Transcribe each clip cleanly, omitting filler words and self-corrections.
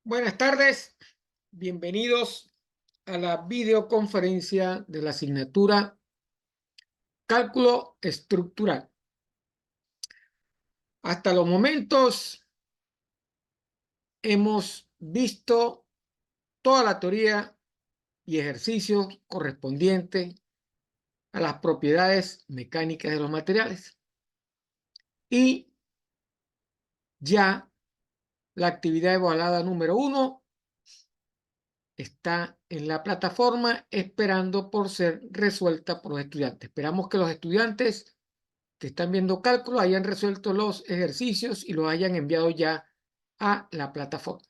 Buenas tardes, bienvenidos a la videoconferencia de la asignatura Cálculo Estructural. Hasta los momentos hemos visto toda la teoría y ejercicios correspondientes a las propiedades mecánicas de los materiales. Y ya la actividad evaluada número 1 está en la plataforma esperando por ser resuelta por los estudiantes. Esperamos que los estudiantes que están viendo cálculo hayan resuelto los ejercicios y los hayan enviado ya a la plataforma.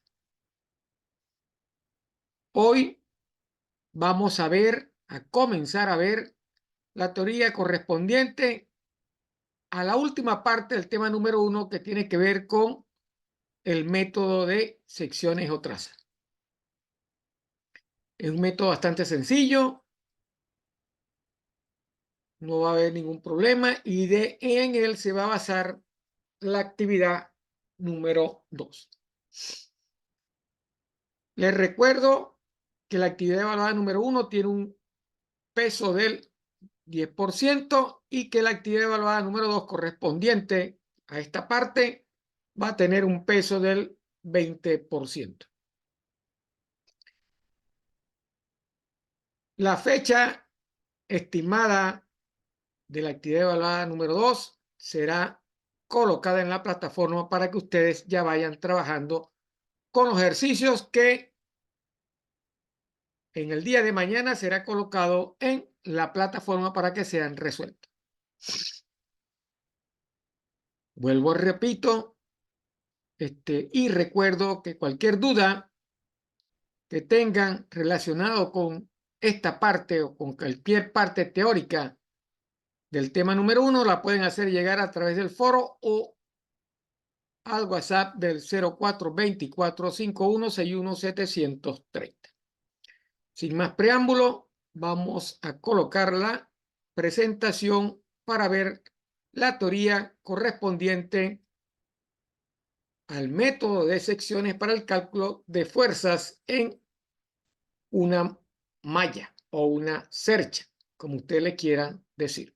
Hoy vamos a comenzar a ver la teoría correspondiente a la última parte del tema número 1, que tiene que ver con el método de secciones o trazas. Es un método bastante sencillo, no va a haber ningún problema y en él se va a basar la actividad número 2. Les recuerdo que la actividad evaluada número 1 tiene un peso del 10% y que la actividad evaluada número 2 correspondiente a esta parte va a tener un peso del 20%. La fecha estimada de la actividad evaluada número 2 será colocada en la plataforma para que ustedes ya vayan trabajando con los ejercicios que en el día de mañana será colocado en la plataforma para que sean resueltos. Vuelvo, repito, y recuerdo que cualquier duda que tengan relacionado con esta parte o con cualquier parte teórica del tema número 1 la pueden hacer llegar a través del foro o al WhatsApp del 0424-5161-730. Sin más preámbulo, vamos a colocar la presentación para ver la teoría correspondiente al método de secciones para el cálculo de fuerzas en una malla o una cercha, como usted le quiera decir.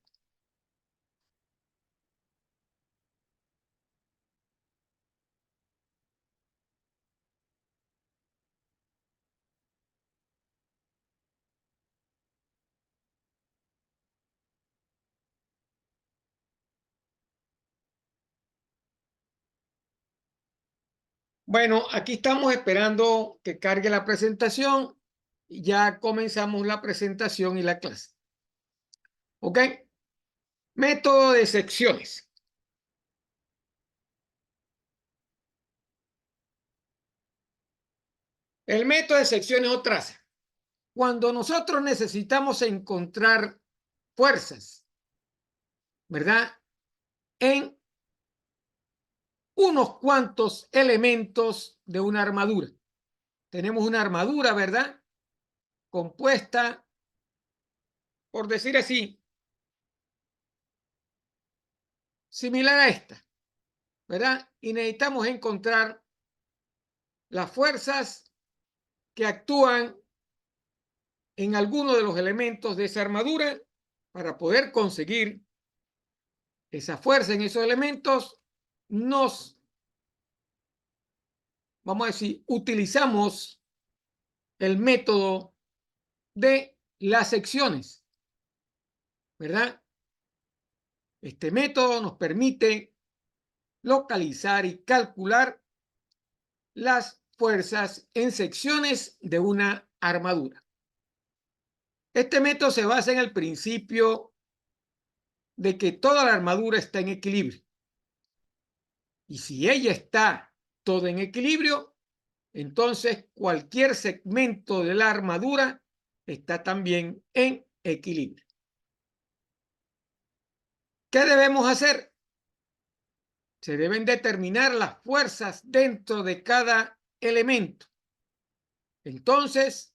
Bueno, aquí estamos esperando que cargue la presentación. Ya comenzamos la presentación y la clase. ¿Ok? Método de secciones. El método de secciones o trazas. Cuando nosotros necesitamos encontrar fuerzas, ¿verdad? En unos cuantos elementos de una armadura. Tenemos una armadura, ¿verdad? Compuesta, por decir así, similar a esta, ¿verdad? Y necesitamos encontrar las fuerzas que actúan en alguno de los elementos de esa armadura para poder conseguir esa fuerza en esos elementos. Vamos a decir, utilizamos el método de las secciones, ¿verdad? Este método nos permite localizar y calcular las fuerzas en secciones de una armadura. Este método se basa en el principio de que toda la armadura está en equilibrio. Y si ella está toda en equilibrio, entonces cualquier segmento de la armadura está también en equilibrio. ¿Qué debemos hacer? Se deben determinar las fuerzas dentro de cada elemento. Entonces,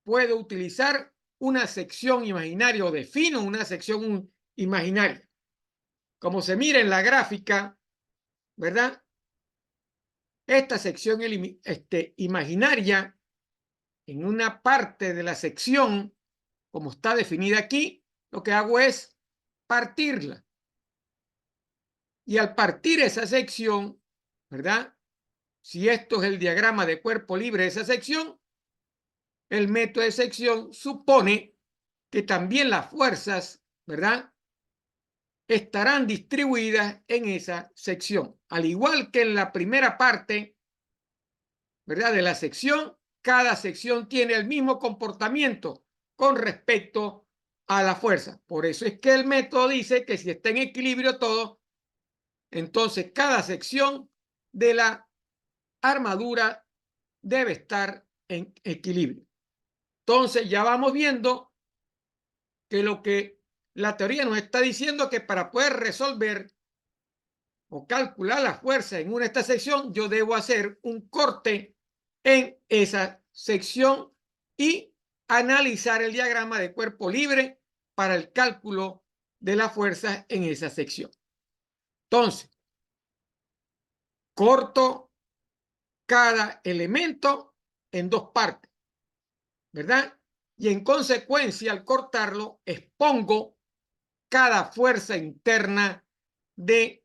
puedo utilizar una sección imaginaria o defino una sección imaginaria. Como se mira en la gráfica, ¿verdad? esta sección imaginaria en una parte de la sección, como está definida aquí, lo que hago es partirla. Y al partir esa sección, ¿verdad? Si esto es el diagrama de cuerpo libre de esa sección, el método de sección supone que también las fuerzas, ¿verdad?, estarán distribuidas en esa sección. Al igual que en la primera parte, ¿verdad?, de la sección, cada sección tiene el mismo comportamiento con respecto a la fuerza. Por eso es que el método dice que si está en equilibrio todo, entonces cada sección de la armadura debe estar en equilibrio. Entonces ya vamos viendo que lo que la teoría nos está diciendo que para poder resolver o calcular la fuerza en esta sección, yo debo hacer un corte en esa sección y analizar el diagrama de cuerpo libre para el cálculo de la fuerza en esa sección. Entonces, corto cada elemento en dos partes, ¿verdad? Y en consecuencia, al cortarlo, expongo cada fuerza interna de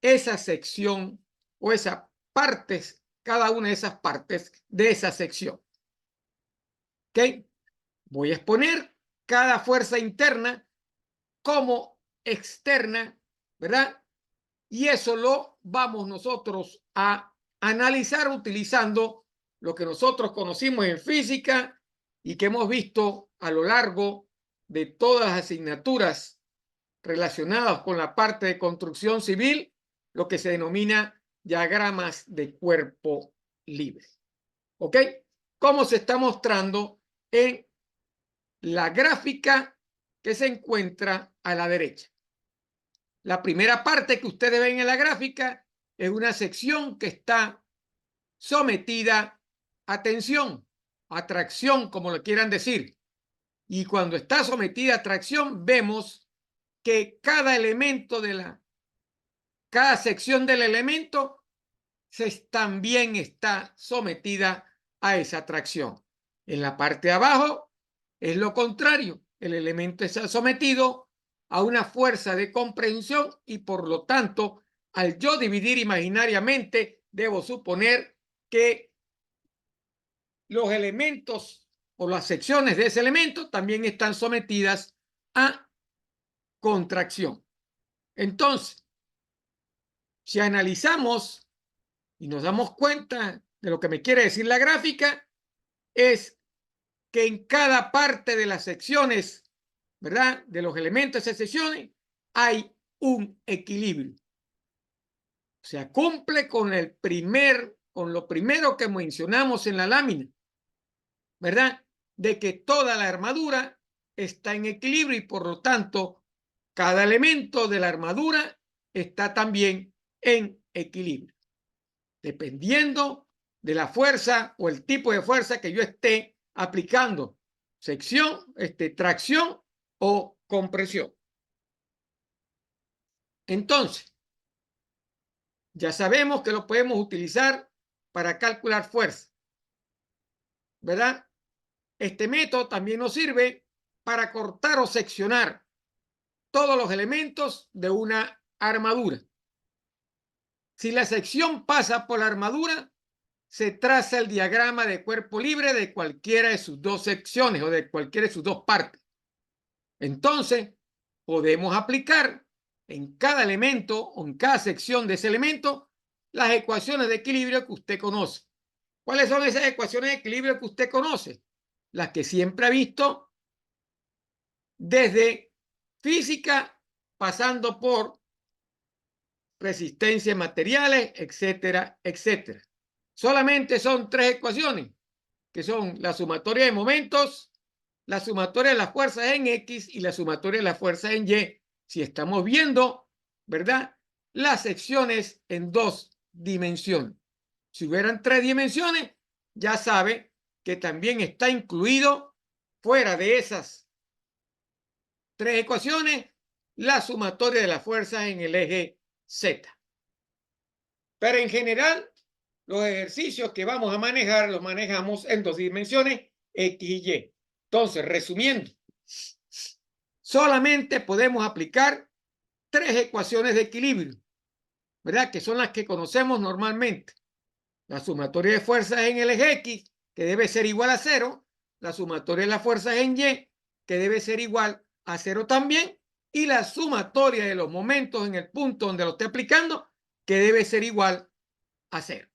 esa sección o esas partes, cada una de esas partes de esa sección. ¿Ok? Voy a exponer cada fuerza interna como externa, ¿verdad? Y eso lo vamos nosotros a analizar utilizando lo que nosotros conocimos en física y que hemos visto a lo largo de todas las asignaturas relacionadas con la parte de construcción civil, lo que se denomina diagramas de cuerpo libre. ¿Ok? Como se está mostrando en la gráfica que se encuentra a la derecha. La primera parte que ustedes ven en la gráfica es una sección que está sometida a tensión, a tracción, como lo quieran decir. Y cuando está sometida a tracción, vemos que cada elemento cada sección del elemento también está sometida a esa tracción. En la parte de abajo es lo contrario. El elemento está sometido a una fuerza de comprensión y por lo tanto, al yo dividir imaginariamente, debo suponer que los elementos o las secciones de ese elemento también están sometidas a contracción. Entonces, si analizamos y nos damos cuenta de lo que me quiere decir la gráfica, es que en cada parte de las secciones, ¿verdad?, de los elementos de esas secciones, hay un equilibrio. O sea, cumple con lo primero que mencionamos en la lámina, ¿verdad?, de que toda la armadura está en equilibrio y por lo tanto cada elemento de la armadura está también en equilibrio, dependiendo de la fuerza o el tipo de fuerza que yo esté aplicando, tracción o compresión. Entonces, ya sabemos que lo podemos utilizar para calcular fuerza, ¿verdad? Este método también nos sirve para cortar o seccionar todos los elementos de una armadura. Si la sección pasa por la armadura, se traza el diagrama de cuerpo libre de cualquiera de sus dos secciones o de cualquiera de sus dos partes. Entonces, podemos aplicar en cada elemento o en cada sección de ese elemento las ecuaciones de equilibrio que usted conoce. ¿Cuáles son esas ecuaciones de equilibrio que usted conoce? Las que siempre ha visto desde física, pasando por resistencia de materiales, etcétera, etcétera. Solamente son tres ecuaciones, que son la sumatoria de momentos, la sumatoria de las fuerzas en X y la sumatoria de las fuerzas en Y. Si estamos viendo, ¿verdad?, las secciones en dos dimensiones. Si hubieran tres dimensiones, ya sabe que también está incluido fuera de esas tres ecuaciones la sumatoria de las fuerzas en el eje Z. Pero en general, los ejercicios que vamos a manejar los manejamos en 2 dimensiones, X y Y. Entonces, resumiendo, solamente podemos aplicar 3 ecuaciones de equilibrio, ¿verdad? Que son las que conocemos normalmente. La sumatoria de fuerzas en el eje X, que debe ser igual a 0. La sumatoria de las fuerzas en Y, que debe ser igual a 0 también. Y la sumatoria de los momentos en el punto donde lo esté aplicando, que debe ser igual a 0.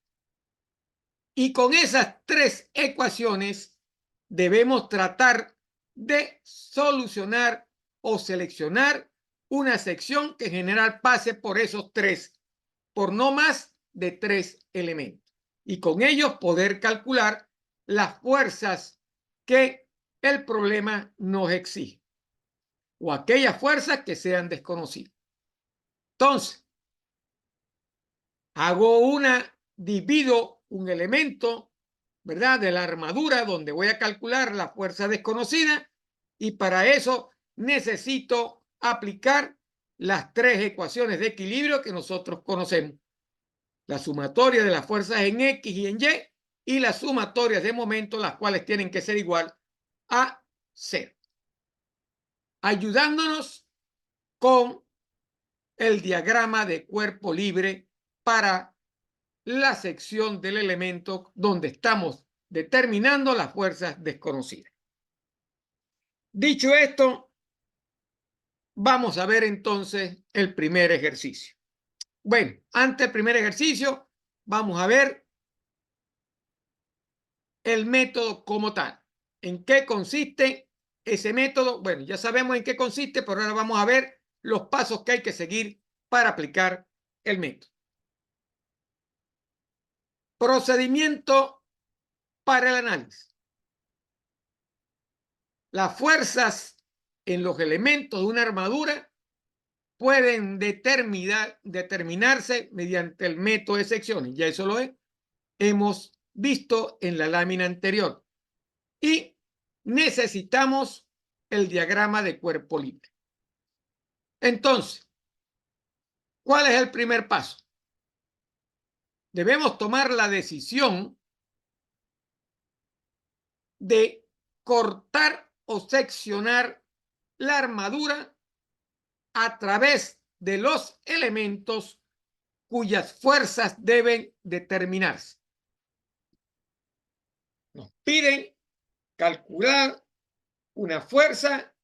Y con esas 3 ecuaciones debemos tratar de solucionar o seleccionar una sección que en general pase por esos 3, por no más de 3 elementos. Y con ellos poder calcular las fuerzas que el problema nos exige o aquellas fuerzas que sean desconocidas. Entonces, divido un elemento, ¿verdad?, de la armadura donde voy a calcular la fuerza desconocida, y para eso necesito aplicar las 3 ecuaciones de equilibrio que nosotros conocemos. La sumatoria de las fuerzas en X y en Y las sumatorias de momento, las cuales tienen que ser igual a 0. Ayudándonos con el diagrama de cuerpo libre para la sección del elemento donde estamos determinando las fuerzas desconocidas. Dicho esto, vamos a ver entonces el primer ejercicio. Bueno, antes del primer ejercicio, vamos a ver el método como tal. ¿En qué consiste ese método? Bueno, ya sabemos en qué consiste, pero ahora vamos a ver los pasos que hay que seguir para aplicar el método. Procedimiento para el análisis. Las fuerzas en los elementos de una armadura pueden determinarse mediante el método de secciones. Ya eso lo hemos visto en la lámina anterior. Y necesitamos el diagrama de cuerpo libre. Entonces, ¿cuál es el primer paso? Debemos tomar la decisión de cortar o seccionar la armadura a través de los elementos cuyas fuerzas deben determinarse. Nos piden calcular una fuerza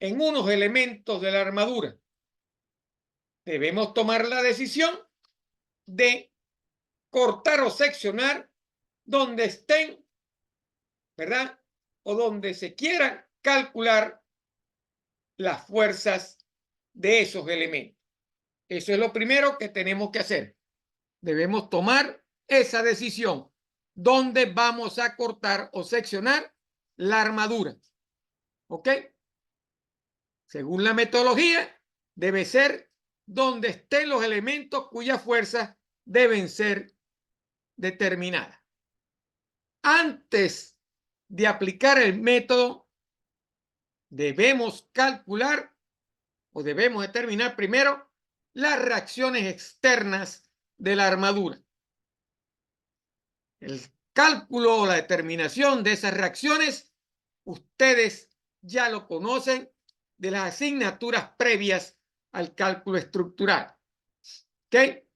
en unos elementos de la armadura. Debemos tomar la decisión de cortar o seccionar donde estén, ¿verdad?, o donde se quiera calcular las fuerzas de esos elementos. Eso es lo primero que tenemos que hacer. Debemos tomar esa decisión. ¿Dónde vamos a cortar o seccionar la armadura? ¿Ok? Según la metodología, debe ser donde estén los elementos cuyas fuerzas deben ser determinadas. Antes de aplicar el método, debemos calcular o debemos determinar primero las reacciones externas de la armadura. El cálculo o la determinación de esas reacciones, ustedes ya lo conocen de las asignaturas previas al cálculo estructural. ¿Ok?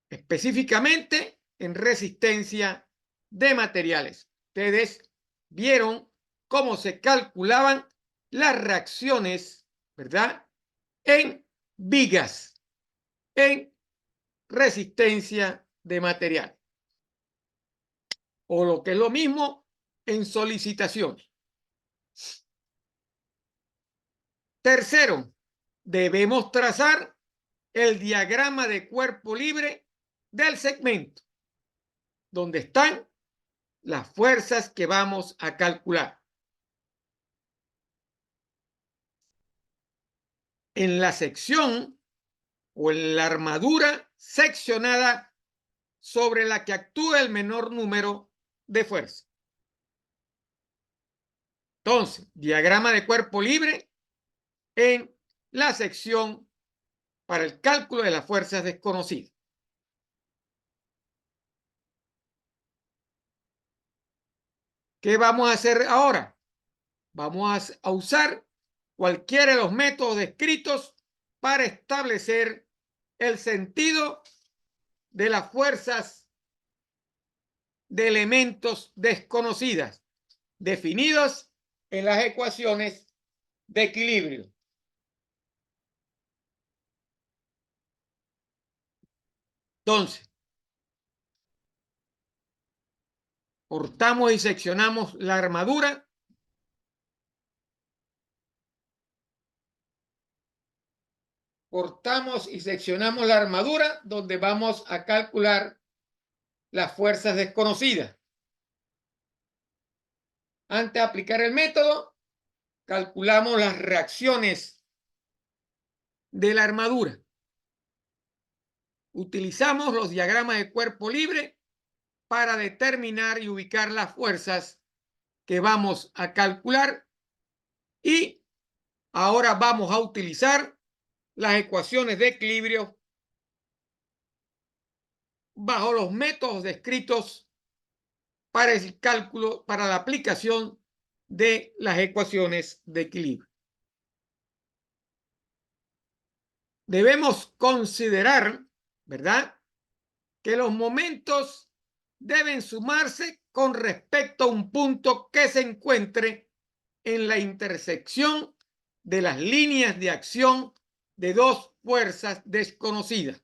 Específicamente en resistencia de materiales. Ustedes vieron cómo se calculaban las reacciones, ¿verdad?, en vigas, en resistencia de material. O lo que es lo mismo, en solicitación. Tercero, debemos trazar el diagrama de cuerpo libre del segmento, donde están las fuerzas que vamos a calcular. En la sección o en la armadura seccionada sobre la que actúa el menor número de fuerzas. Entonces, diagrama de cuerpo libre en la sección para el cálculo de las fuerzas desconocidas. ¿Qué vamos a hacer ahora? Vamos a usar cualquiera de los métodos descritos para establecer el sentido de las fuerzas de elementos desconocidas definidos en las ecuaciones de equilibrio. Entonces, cortamos y seccionamos la armadura. Cortamos y seccionamos la armadura donde vamos a calcular las fuerzas desconocidas. Antes de aplicar el método, calculamos las reacciones de la armadura. Utilizamos los diagramas de cuerpo libre para determinar y ubicar las fuerzas que vamos a calcular. Y ahora vamos a utilizar las ecuaciones de equilibrio bajo los métodos descritos para el cálculo, para la aplicación de las ecuaciones de equilibrio. Debemos considerar, ¿verdad?, que los momentos deben sumarse con respecto a un punto que se encuentre en la intersección de las líneas de acción de dos fuerzas desconocidas.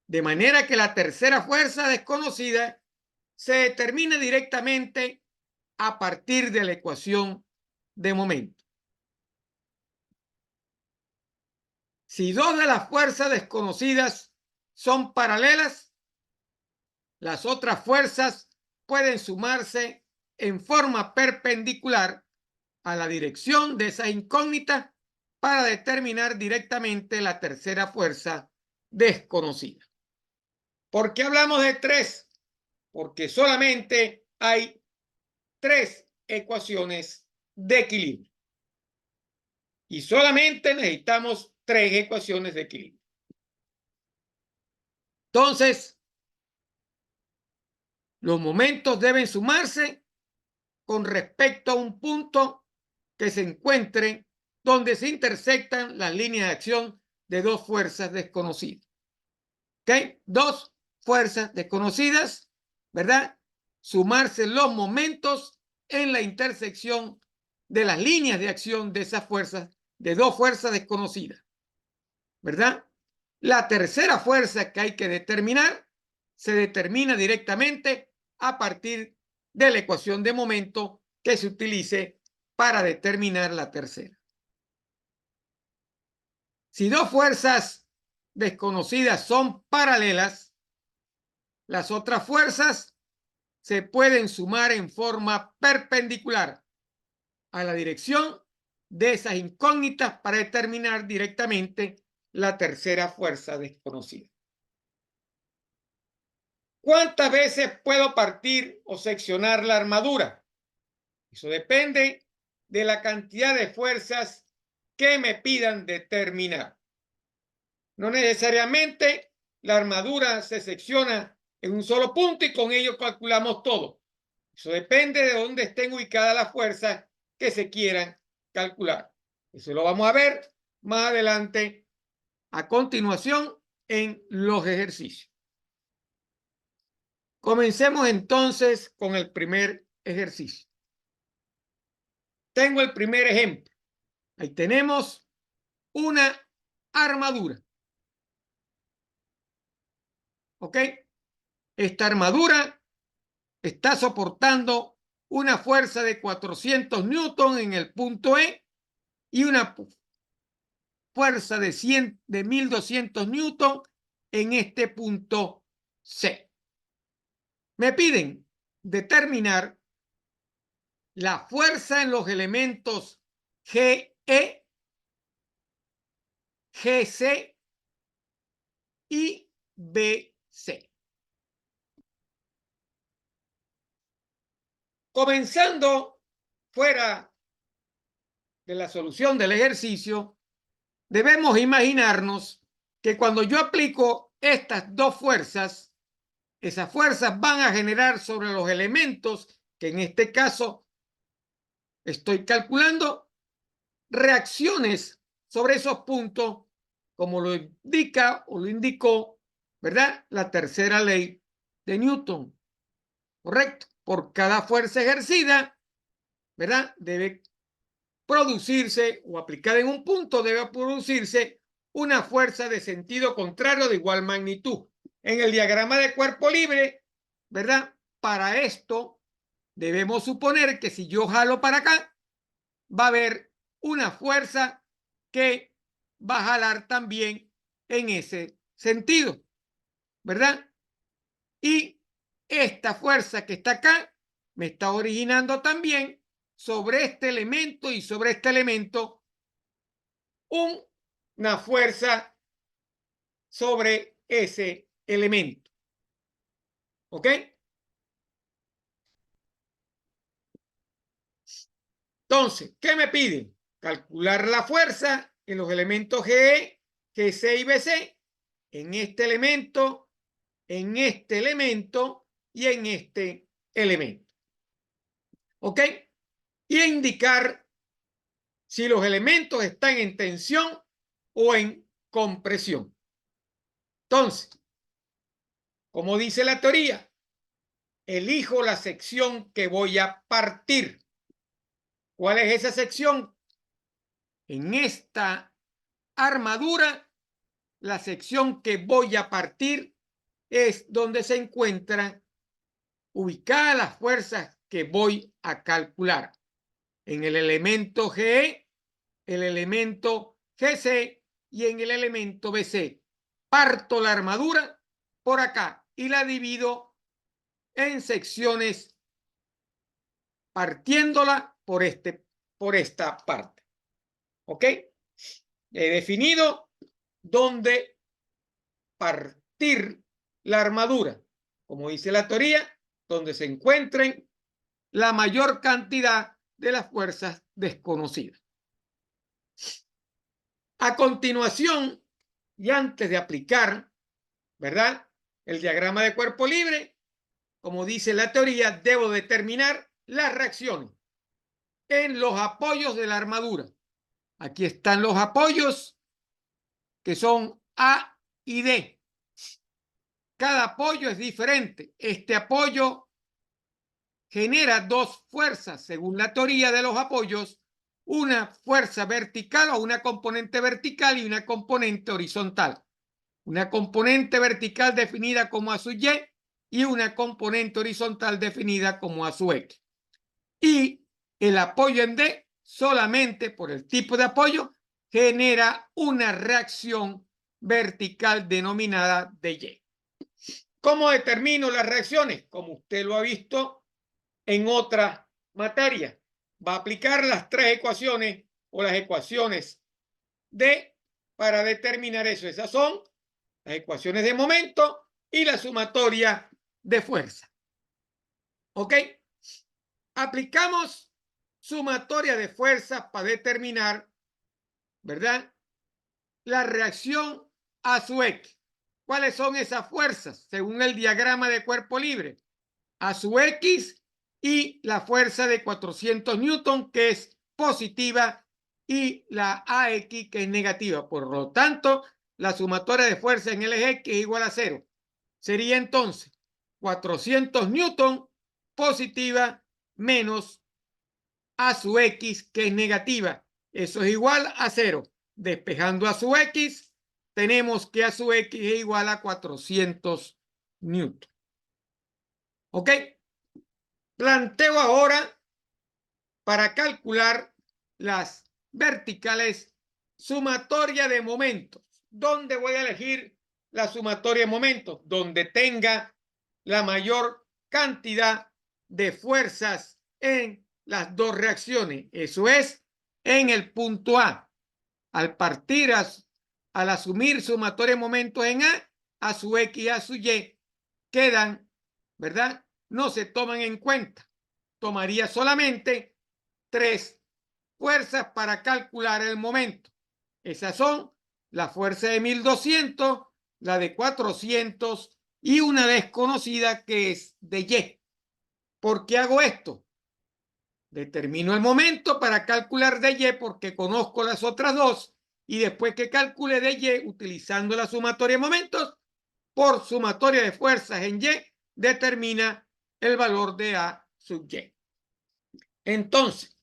De manera que la tercera fuerza desconocida se determina directamente a partir de la ecuación de momento. Si dos de las fuerzas desconocidas son paralelas, las otras fuerzas pueden sumarse en forma perpendicular a la dirección de esa incógnita para determinar directamente la tercera fuerza desconocida. ¿Por qué hablamos de tres? Porque solamente hay tres ecuaciones de equilibrio. Y solamente necesitamos tres ecuaciones de equilibrio. Entonces, los momentos deben sumarse con respecto a un punto que se encuentre donde se intersectan las líneas de acción de dos fuerzas desconocidas. ¿Ok? Dos fuerzas desconocidas, ¿verdad? Sumarse los momentos en la intersección de las líneas de acción de esas fuerzas, de dos fuerzas desconocidas, ¿verdad? La tercera fuerza que hay que determinar se determina directamente a partir de la ecuación de momento que se utilice para determinar la tercera. Si dos fuerzas desconocidas son paralelas, las otras fuerzas se pueden sumar en forma perpendicular a la dirección de esas incógnitas para determinar directamente la tercera fuerza desconocida. ¿Cuántas veces puedo partir o seccionar la armadura? Eso depende de la cantidad de fuerzas que me pidan determinar. No necesariamente la armadura se secciona en un solo punto y con ello calculamos todo. Eso depende de dónde estén ubicadas las fuerzas que se quieran calcular. Eso lo vamos a ver más adelante, a continuación, en los ejercicios. Comencemos entonces con el primer ejercicio. Tengo el primer ejemplo. Ahí tenemos una armadura. ¿Ok? Esta armadura está soportando una fuerza de 400 newton en el punto E y una fuerza de 1200 newton en este punto C. Me piden determinar la fuerza en los elementos GE, GC y BC. Comenzando fuera de la solución del ejercicio, debemos imaginarnos que cuando yo aplico estas dos fuerzas, esas fuerzas van a generar sobre los elementos que en este caso estoy calculando reacciones sobre esos puntos, como lo indica o lo indicó, ¿verdad?, la tercera ley de Newton. Correcto. Por cada fuerza ejercida, ¿verdad?, debe producirse o aplicada en un punto, debe producirse una fuerza de sentido contrario de igual magnitud. En el diagrama de cuerpo libre, ¿verdad?, para esto debemos suponer que si yo jalo para acá, va a haber una fuerza que va a jalar también en ese sentido, ¿verdad? Y esta fuerza que está acá me está originando también sobre este elemento y sobre este elemento una fuerza sobre ese elemento. ¿Ok? Entonces, ¿qué me piden? Calcular la fuerza en los elementos GE, GC y BC, en este elemento y en este elemento. ¿Ok? Y indicar si los elementos están en tensión o en compresión. Entonces, como dice la teoría, elijo la sección que voy a partir. ¿Cuál es esa sección? En esta armadura, la sección que voy a partir es donde se encuentran ubicadas las fuerzas que voy a calcular. En el elemento GE, el elemento GC y en el elemento BC. Parto la armadura por acá y la divido en secciones partiéndola por esta parte. ¿Ok? He definido dónde partir la armadura, como dice la teoría, donde se encuentren la mayor cantidad de las fuerzas desconocidas. A continuación, y antes de aplicar, ¿verdad?, el diagrama de cuerpo libre, como dice la teoría, debo determinar las reacciones en los apoyos de la armadura. Aquí están los apoyos que son A y D. Cada apoyo es diferente. Este apoyo genera dos fuerzas, según la teoría de los apoyos, una fuerza vertical o una componente vertical y una componente horizontal. Una componente vertical definida como A su y una componente horizontal definida como A su X. Y el apoyo en D, solamente por el tipo de apoyo, genera una reacción vertical denominada de Y. ¿Cómo determino las reacciones? Como usted lo ha visto en otra materia. Va a aplicar las tres ecuaciones o las ecuaciones para determinar eso. Esas son las ecuaciones de momento y la sumatoria de fuerza. ¿Ok? Aplicamos sumatoria de fuerzas para determinar, ¿verdad?, la reacción A su X. ¿Cuáles son esas fuerzas? Según el diagrama de cuerpo libre, A su X y la fuerza de 400 newton, que es positiva, y la AX, que es negativa. Por lo tanto, la sumatoria de fuerza en el eje X es igual a 0. Sería entonces 400 newton positiva menos A su X, que es negativa. Eso es igual a 0. Despejando A su X, tenemos que A su X es igual a 400 newton. ¿Ok? Planteo ahora para calcular las verticales sumatoria de momentos. ¿Dónde voy a elegir la sumatoria de momentos? Donde tenga la mayor cantidad de fuerzas en las dos reacciones. Eso es en el punto A. Al partir, al asumir sumatoria de momentos en A su X y A su Y quedan, ¿verdad?, no se toman en cuenta. Tomaría solamente tres fuerzas para calcular el momento. Esas son la fuerza de 1200, la de 400 y una desconocida que es de Y. ¿Por qué hago esto? Determino el momento para calcular de Y porque conozco las otras dos y después que calcule de Y utilizando la sumatoria de momentos por sumatoria de fuerzas en Y determina el valor de A sub Y. Entonces,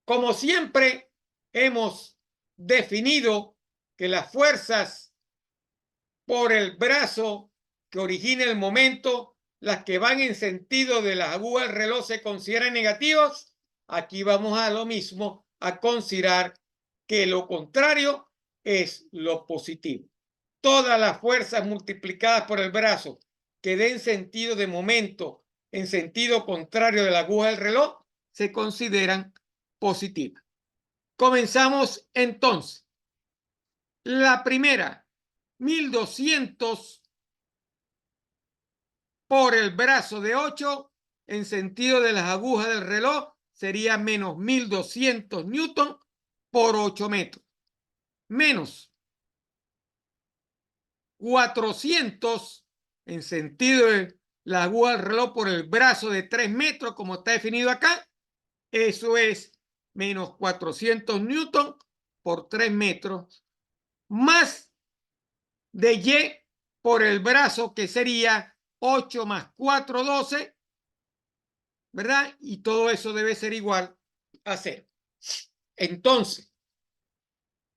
como siempre hemos definido que las fuerzas por el brazo que origina el momento, las que van en sentido de las agujas del reloj se consideran negativas, aquí vamos a lo mismo, a considerar que lo contrario es lo positivo. Todas las fuerzas multiplicadas por el brazo que den sentido de momento en sentido contrario de la aguja del reloj se consideran positivas. Comenzamos entonces. La primera, 1200 por el brazo de 8 en sentido de las agujas del reloj sería menos 1200 newton por 8 metros. Menos 400 en sentido de la aguja del reloj por el brazo de 3 metros, como está definido acá. Eso es menos 400 newton por 3 metros, más de Y por el brazo, que sería 8 más 4, 12, ¿verdad? Y todo eso debe ser igual a 0. Entonces,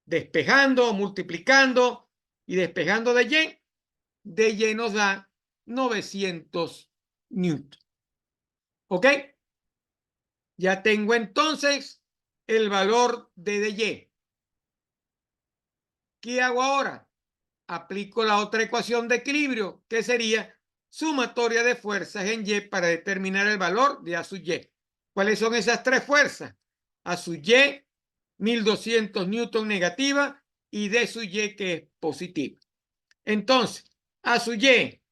despejando, multiplicando y despejando de Y nos da 900 newton. ¿Ok? Ya tengo entonces el valor de Y. ¿Qué hago ahora? Aplico la otra ecuación de equilibrio, que sería sumatoria de fuerzas en Y para determinar el valor de A sub Y. ¿Cuáles son esas tres fuerzas? A sub Y, 1200 newton negativa, y D sub Y, que es positiva. Entonces, A sub Y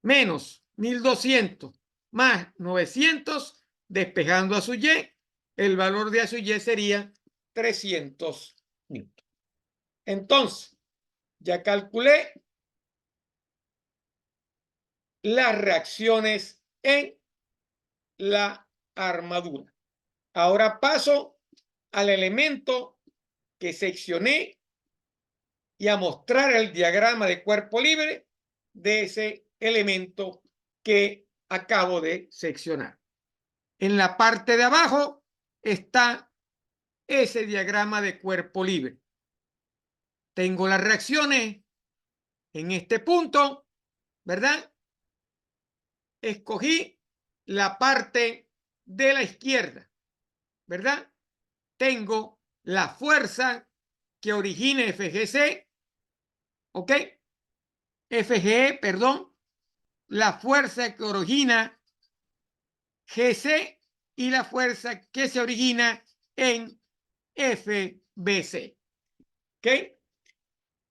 menos 1200 más 900, despejando A sub Y, el valor de A sub Y sería 300 newton. Entonces, ya calculé las reacciones en la armadura. Ahora paso al elemento que seccioné y a mostrar el diagrama de cuerpo libre de ese elemento que acabo de seccionar. En la parte de abajo está ese diagrama de cuerpo libre. Tengo las reacciones en este punto, ¿verdad? Escogí la parte de la izquierda, ¿verdad? Tengo la fuerza que origina FGC, ¿ok? FGE, perdón, la fuerza que origina GC y la fuerza que se origina en FBC, ¿ok?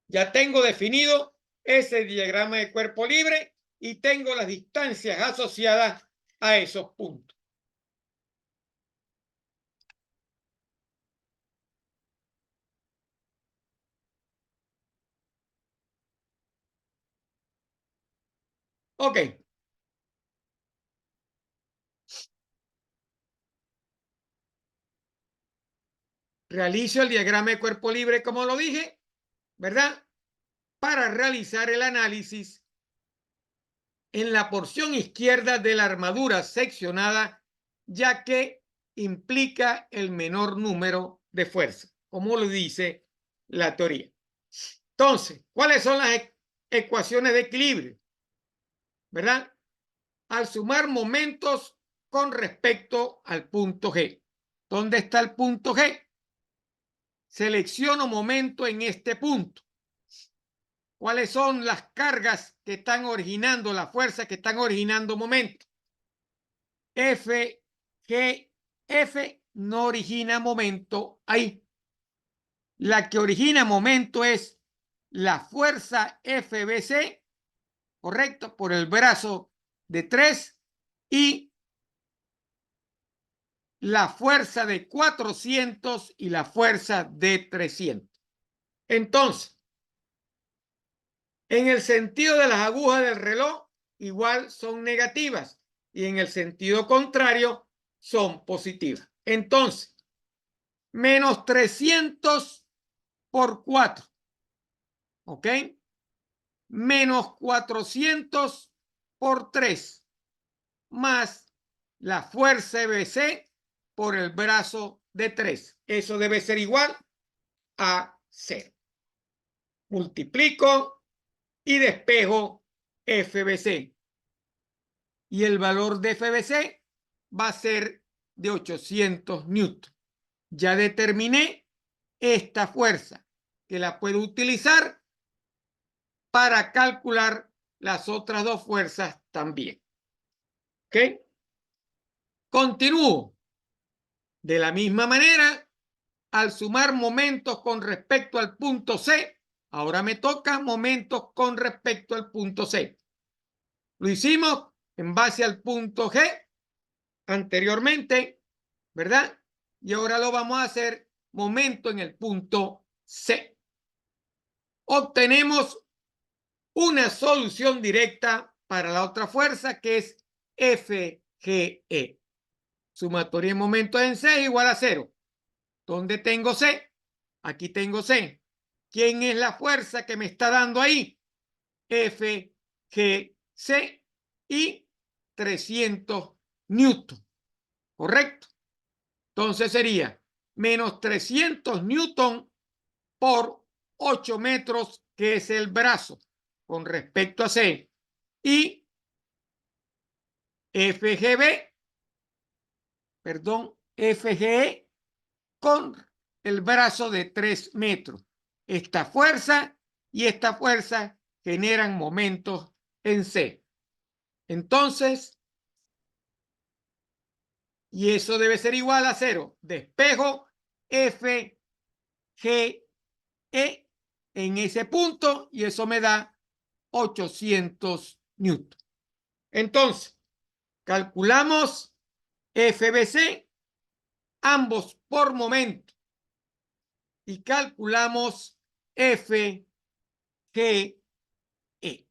Ya tengo definido ese diagrama de cuerpo libre y tengo las distancias asociadas a esos puntos. Ok. Realizo el diagrama de cuerpo libre como lo dije, ¿verdad? Para realizar el análisis en la porción izquierda de la armadura seccionada, ya que implica el menor número de fuerzas, como lo dice la teoría. Entonces, ¿cuáles son las ecuaciones de equilibrio? ¿Verdad? Al sumar momentos con respecto al punto G. ¿Dónde está el punto G? Selecciono momento en este punto. ¿Cuáles son las cargas que están originando, las fuerzas que están originando momento? F, G, F no origina momento ahí. La que origina momento es la fuerza FBC, correcto, por el brazo de 3 y la fuerza de 400 y la fuerza de 300. Entonces, en el sentido de las agujas del reloj, igual son negativas. y en el sentido contrario son positivas. Entonces, menos 300 por 4, ¿ok? Menos 400 por 3, más la fuerza FBC por el brazo de 3. Eso debe ser igual a 0. Multiplico y despejo FBC. Y el valor de FBC va a ser de 800 newton. Ya determiné esta fuerza, que la puedo utilizar para calcular las otras dos fuerzas también. ¿Ok? Continúo. De la misma manera, al sumar momentos con respecto al punto C, ahora me toca momentos con respecto al punto C. Lo hicimos en base al punto G anteriormente, ¿verdad? Y ahora lo vamos a hacer momento en el punto C. Obtenemos una solución directa para la otra fuerza, que es FGE. Sumatoria de momentos en C es igual a 0. ¿Dónde tengo C? Aquí tengo C. ¿Quién es la fuerza que me está dando ahí? FGC y 300 newton. ¿Correcto? Entonces sería menos 300 newton por 8 metros, que es el brazo, con respecto a C. Y FGE con el brazo de 3 metros. Esta fuerza y esta fuerza generan momentos en C. Entonces, y eso debe ser igual a 0. Despejo FGE en ese punto y eso me da 800 newton. Entonces, calculamos FBC, ambos por momento, y calculamos FGE, que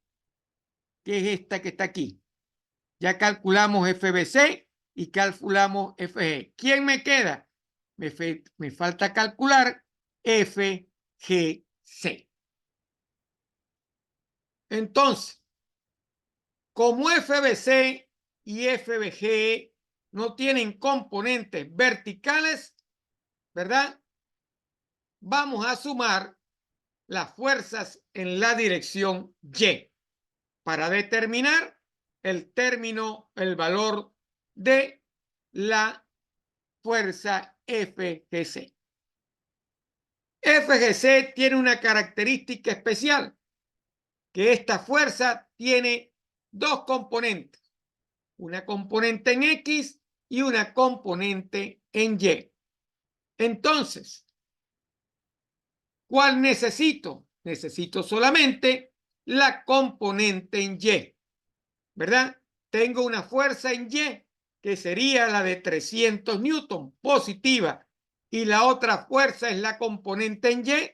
es esta que está aquí. Ya calculamos FBC y calculamos FG. ¿Quién me queda? Me falta calcular FGC. Entonces, como FBC y FBG no tienen componentes verticales, ¿verdad? Vamos a sumar las fuerzas en la dirección Y para determinar el valor de la fuerza FGC. FGC tiene una característica especial, que esta fuerza tiene dos componentes, una componente en X y una componente en Y. Entonces, ¿cuál necesito? Necesito solamente la componente en Y, ¿verdad? Tengo una fuerza en Y que sería la de 300 newton positiva, y la otra fuerza es la componente en Y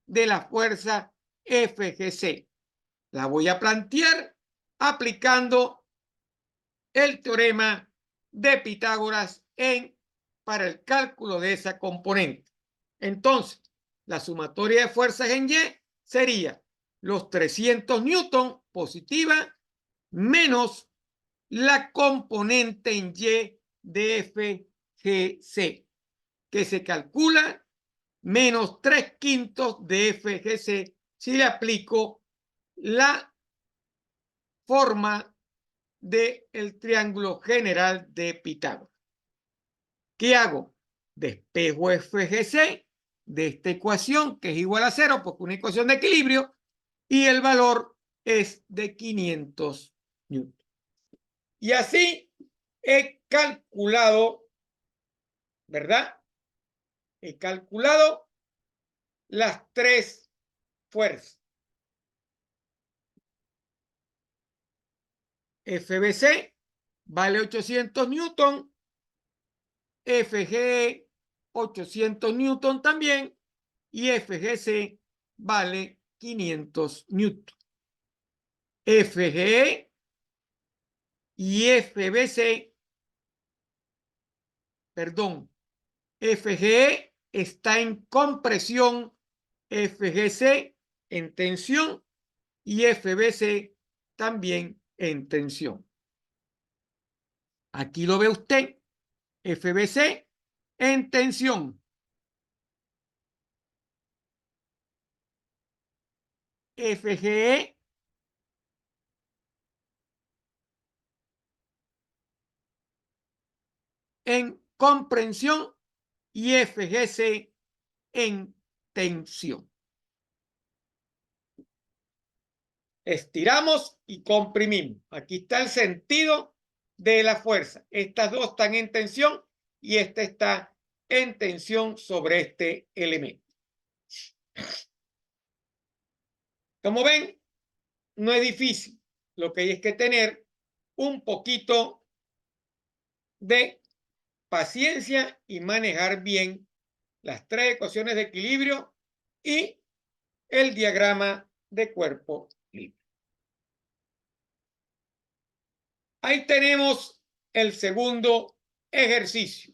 de la fuerza FGC. La voy a plantear aplicando el teorema de Pitágoras para el cálculo de esa componente. Entonces, la sumatoria de fuerzas en Y sería los 300 newton positiva menos la componente en Y de FGC, que se calcula menos 3/5 de FGC si le aplico la forma del triángulo general de Pitágoras. ¿Qué hago? Despejo FGC de esta ecuación, que es igual a 0, porque es una ecuación de equilibrio, y el valor es de 500 newton. Y así he calculado, ¿verdad? He calculado las tres fuerzas. FBC vale 800 newton, FGE 800 newton también, y FGC vale 500 newton. FGE y FBC, perdón, FGE está en compresión, FGC en tensión y FBC también en tensión. Aquí lo ve usted, FBC en tensión. FGE en comprensión y FGC en tensión. Estiramos y comprimimos. Aquí está el sentido de la fuerza. Estas dos están en tensión y esta está en tensión sobre este elemento. Como ven, no es difícil. Lo que hay es que tener un poquito de paciencia y manejar bien las tres ecuaciones de equilibrio y el diagrama de cuerpo libre. Ahí tenemos el segundo ejercicio.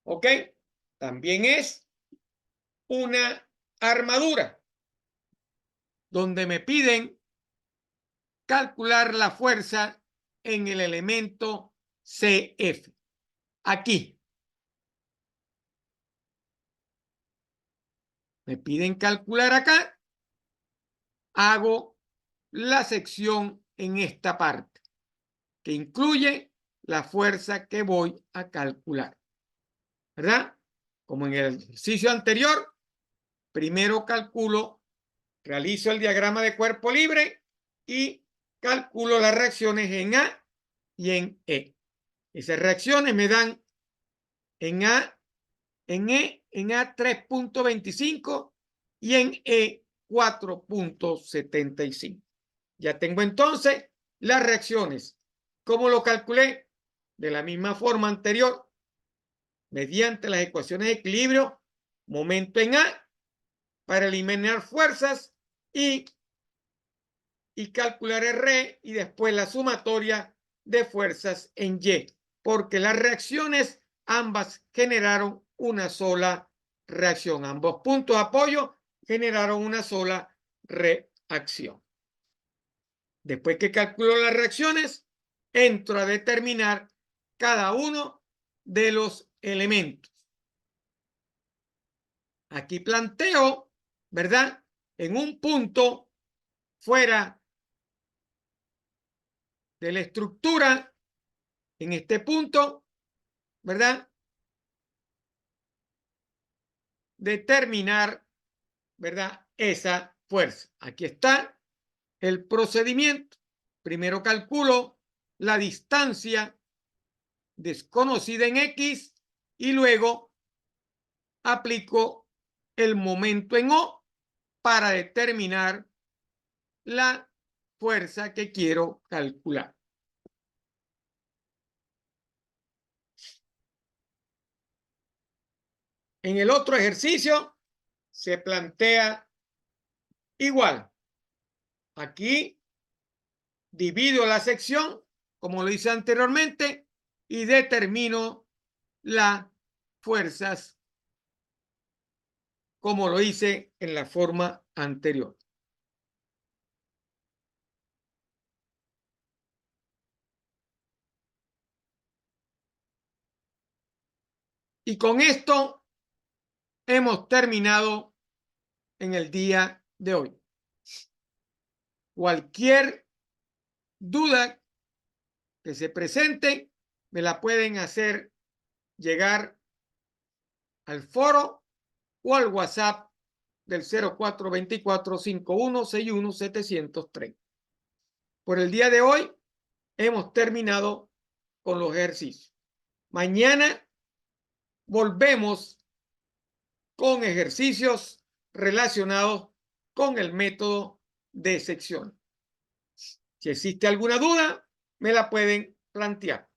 ¿Ok? También es una armadura donde me piden calcular la fuerza en el elemento CF. Aquí. Me piden calcular acá. Hago la sección en esta parte, que incluye la fuerza que voy a calcular. ¿Verdad? Como en el ejercicio anterior, primero calculo, realizo el diagrama de cuerpo libre y calculo las reacciones en A y en E. Esas reacciones me dan en A, en E, en A 3.25 y en E 4.75. Ya tengo entonces las reacciones. ¿Cómo lo calculé? De la misma forma anterior, mediante las ecuaciones de equilibrio, momento en A, para eliminar fuerzas y calcular R y después la sumatoria de fuerzas en Y, porque las reacciones ambas generaron una sola reacción. Ambos puntos de apoyo generaron una sola reacción. Después que calculo las reacciones, entro a determinar cada uno de los elementos. Aquí planteo, ¿verdad? En un punto fuera de la estructura, en este punto, ¿verdad? Determinar, ¿verdad? Esa fuerza. Aquí está el procedimiento. Primero calculo la distancia desconocida en X y luego aplico el momento en O para determinar la fuerza que quiero calcular. En el otro ejercicio se plantea igual. Aquí divido la sección, como lo hice anteriormente, y determino las fuerzas como lo hice en la forma anterior. Y con esto hemos terminado en el día de hoy. Cualquier duda que se presente, me la pueden hacer llegar al foro o al WhatsApp del 0424-5161-730. Por el día de hoy hemos terminado con los ejercicios. Mañana volvemos con ejercicios relacionados con el método de sección. Si existe alguna duda, me la pueden plantear.